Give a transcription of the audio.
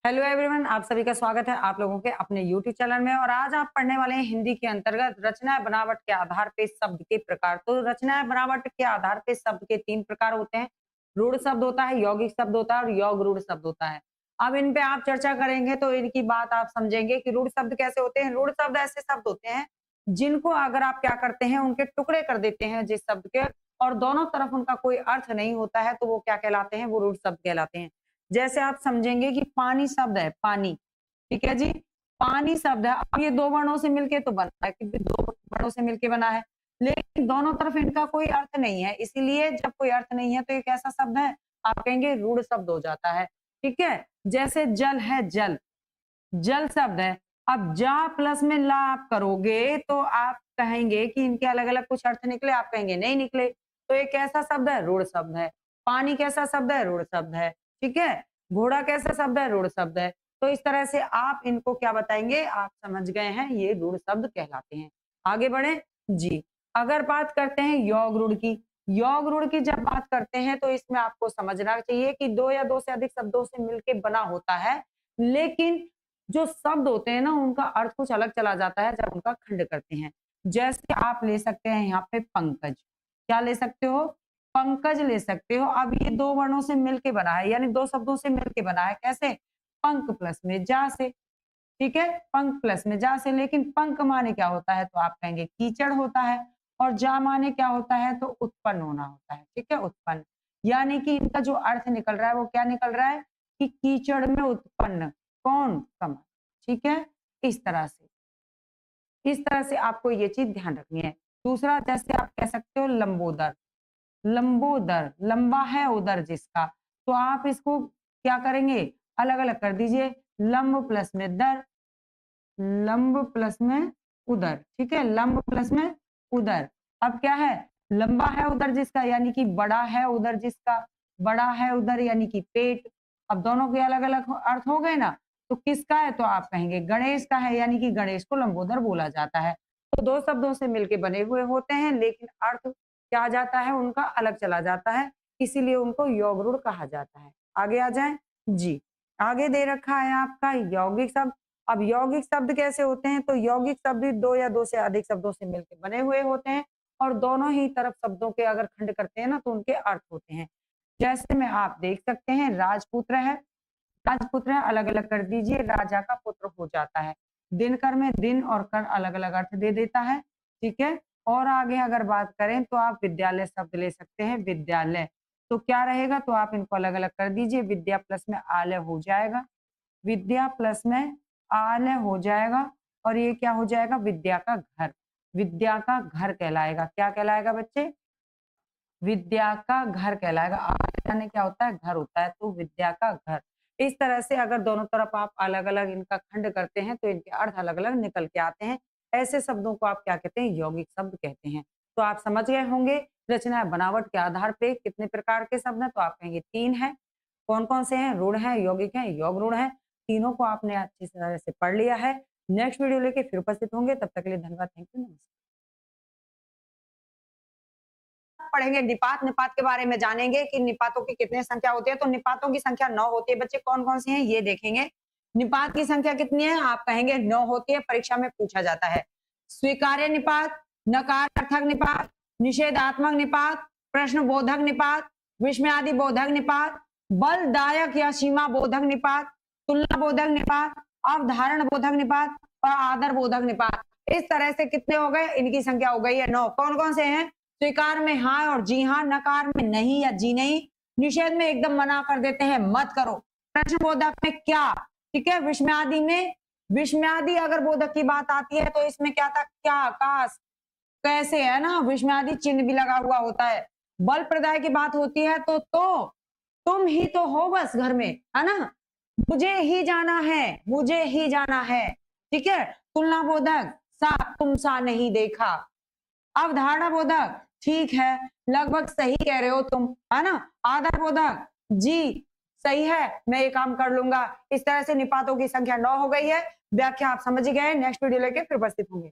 Hello everyone, आप सभी का स्वागत है आप लोगों के अपने यूट्यूब चैनल में। और आज आप पढ़ने वाले हैं हिंदी के अंतर्गत रचना बनावट के आधार पे शब्द के प्रकार। तो रचना बनावट के आधार पे शब्द के 3 प्रकार होते हैं। रूढ़ शब्द होता है, यौगिक शब्द होता है और योग रूढ़ शब्द होता है। अब इन पे आप चर्चा करेंगे तो इनकी बात आप समझेंगे कि रूढ़ शब्द कैसे होते हैं। रूढ़ शब्द ऐसे शब्द होते हैं जिनको अगर आप क्या करते हैं, उनके टुकड़े कर देते हैं जिस शब्द के, और दोनों तरफ उनका कोई अर्थ नहीं होता है, तो वो क्या कहलाते हैं, वो रूढ़ शब्द कहलाते हैं। जैसे आप समझेंगे कि पानी शब्द है, पानी, ठीक है जी, पानी शब्द है। अब ये 2 वर्णों से मिलके तो बना है, कि 2 वर्णों से मिलके बना है, लेकिन दोनों तरफ इनका कोई अर्थ नहीं है। इसीलिए जब कोई अर्थ नहीं है तो एक ऐसा शब्द है, आप कहेंगे रूढ़ शब्द हो जाता है। ठीक है, जैसे जल है, जल, जल शब्द है। अब जा प्लस में ला आप करोगे तो आप कहेंगे कि इनके अलग-अलग कुछ अर्थ निकले, आप कहेंगे नहीं निकले। तो एक ऐसा शब्द है, रूढ़ शब्द है। पानी कैसा शब्द है, रूढ़ शब्द है। ठीक है, घोड़ा कैसा शब्द है, रूढ़ शब्द है। तो इस तरह से आप इनको क्या बताएंगे, आप समझ गए हैं, ये रूढ़ शब्द कहलाते हैं। आगे बढ़े जी। अगर बात करते हैं योग रूढ़ की, योग रूढ़ की जब बात करते हैं तो इसमें आपको समझना चाहिए कि 2 या 2 से अधिक शब्दों से मिलके बना होता है, लेकिन जो शब्द होते हैं ना, उनका अर्थ कुछ अलग चला जाता है जब उनका खंड करते हैं। जैसे आप ले सकते हैं यहाँ पे पंकज, क्या ले सकते हो, पंकज ले सकते हो। अब ये 2 वर्णों से मिलके बना है, यानी 2 शब्दों से मिलके बना है। कैसे, पंक प्लस में जा से, ठीक है, पंक प्लस में जा से। लेकिन पंक माने क्या होता है, तो आप कहेंगे कीचड़ होता है, और जा माने क्या होता है, तो उत्पन्न होना होता है। ठीक है, उत्पन्न, यानी कि इनका जो अर्थ निकल रहा है वो क्या निकल रहा है, कि कीचड़ में उत्पन्न कौन, कमल। ठीक है, इस तरह से, इस तरह से आपको ये चीज ध्यान रखनी है। दूसरा, जैसे आप कह सकते हो लंबोदर, लंबोदर, लंबा है उदर जिसका, तो आप इसको क्या करेंगे, अलग अलग कर दीजिए। लंब प्लस में दर, लंब प्लस में उदर, ठीक है, लंब प्लस में उदर। अब क्या है, लंबा है उदर जिसका, यानी कि बड़ा है उदर जिसका, बड़ा है उदर यानी कि पेट। अब दोनों के अलग अलग अर्थ हो गए ना, तो किसका है, तो आप कहेंगे गणेश का है, यानी कि गणेश को लंबोदर बोला जाता है। तो 2 शब्दों से मिलके बने हुए होते हैं, लेकिन अर्थ क्या आ जाता है, उनका अलग चला जाता है, इसीलिए उनको योग रूढ़ कहा जाता है। आगे आ जाए जी। आगे दे रखा है आपका यौगिक शब्द। अब यौगिक शब्द कैसे होते हैं, तो यौगिक शब्द 2 या 2 से अधिक शब्दों से मिलकर बने हुए होते हैं, और दोनों ही तरफ शब्दों के अगर खंड करते हैं ना, तो उनके अर्थ होते हैं। जैसे में आप देख सकते हैं, राजपुत्र है, राजपुत्र है, अलग अलग कर दीजिए, राजा का पुत्र हो जाता है। दिनकर में दिन और कर अलग अलग अर्थ दे देता है। ठीक है, और आगे अगर बात करें तो आप विद्यालय शब्द ले सकते हैं, विद्यालय, तो क्या रहेगा, तो आप इनको अलग अलग कर दीजिए। विद्या प्लस में आलय हो जाएगा, विद्या प्लस में आलय हो जाएगा, और ये क्या हो जाएगा, विद्या का घर, विद्या का घर कहलाएगा। क्या कहलाएगा बच्चे, विद्या का घर कहलाएगा। आलय यानी क्या होता है, घर होता है, तो विद्या का घर। इस तरह से अगर दोनों तरफ आप अलग अलग इनका खंड करते हैं तो इनके अर्थ अलग अलग निकल के आते हैं। ऐसे शब्दों को आप क्या कहते हैं, यौगिक शब्द कहते हैं। तो आप समझ गए होंगे रचना बनावट के आधार पे कितने प्रकार के शब्द हैं, तो आप कहेंगे 3 है। कौन कौन से हैं, रूढ़ है, यौगिक है, योग रूढ़ है। तीनों को आपने अच्छी तरह से पढ़ लिया है। नेक्स्ट वीडियो लेके फिर उपस्थित होंगे, तब तक के लिए धन्यवाद, थैंक यू, नमस्कार। पढ़ेंगे निपात, निपात के बारे में जानेंगे कि निपातों की कितने संख्या होती है। तो निपातों की संख्या 9 होती है बच्चे, कौन कौन सी हैं ये देखेंगे। निपात की संख्या कितनी है, आप कहेंगे 9 होती है, परीक्षा में पूछा जाता है। स्वीकार्य निपात, नकारार्थक निपात, निषेधात्मक निपात, प्रश्नबोधक निपात, विस्मयादि बोधक निपात, बलदायक या सीमा बोधक निपात, तुलना बोधक निपात, अवधारण बोधक निपात और आदर बोधक निपात। इस तरह से कितने हो गए, इनकी संख्या हो गई है 9। कौन कौन से हैं, स्वीकार में हाँ और जी हाँ, नकार में नहीं या जी नहीं, निषेध में एकदम मना कर देते हैं, मत करो, प्रश्नबोधक में क्या, ठीक है, विस्मयादि में, विस्मयादि अगर बोधक की बात आती है तो इसमें क्या था, क्या, काश, कैसे, है ना, विस्मयादि चिन्ह भी लगा हुआ होता है। बल प्रदाय की बात होती है तो तुम ही तो हो बस घर में, है ना, मुझे ही जाना है, मुझे ही जाना है। ठीक है, तुलना बोधक, सा तुम सा नहीं देखा। अवधारणा बोधक, ठीक है, लगभग सही कह रहे हो तुम, है ना। आदर बोधक, जी सही है, मैं ये काम कर लूंगा। इस तरह से निपातों की संख्या 9 हो गई है। व्याख्या आप समझ गए, नेक्स्ट वीडियो लेके फिर उपस्थित होंगे।